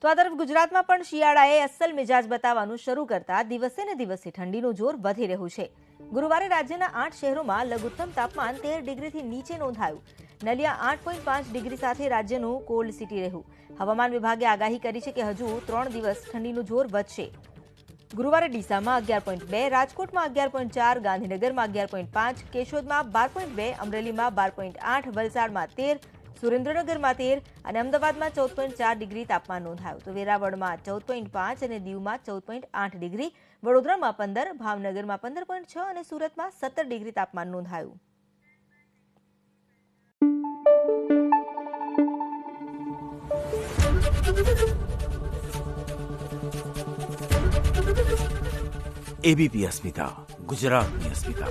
તો આ તરફ ગુજરાતમાં પણ શિયાળાએ અસલ મિજાજ બતાવવાનું શરૂ કરતા દિવસે ને દિવસે ઠંડીનું જોર વધી રહ્યું છે। ગુરુવારે રાજ્યના 8 શહેરોમાં લઘુત્તમ તાપમાન 13 ડિગ્રીથી નીચે નોંધાયું। નલિયા 8.5 ડિગ્રી સાથે રાજ્યનું કોલ્ડ સિટી રહ્યું। હવામાન વિભાગે આગાહી કરી છે કે હજુ 3 દિવસ ઠંડીનું જોર વધશે। ગુરુવારે ડીસામાં 11.2, રાજકોટમાં 11.4, ગાંધીનગરમાં 11.5, કેશોદમાં 12.2, અમરેલીમાં 12.8, વલસાડમાં 13, સુરેન્દ્રનગરમાં 13 અને અમદાવાદમાં 14.4 ડિગ્રી તાપમાન નોંધાયું। તો વેરાવળમાં 14.5 અને દીવમાં 14.8 ડિગ્રી, વડોદરામાં 15, ભાવનગરમાં 15.6 અને સુરતમાં 17 ડિગ્રી તાપમાન નોંધાયું। एबीपी अस्मिता, गुजरातनी अस्मिता।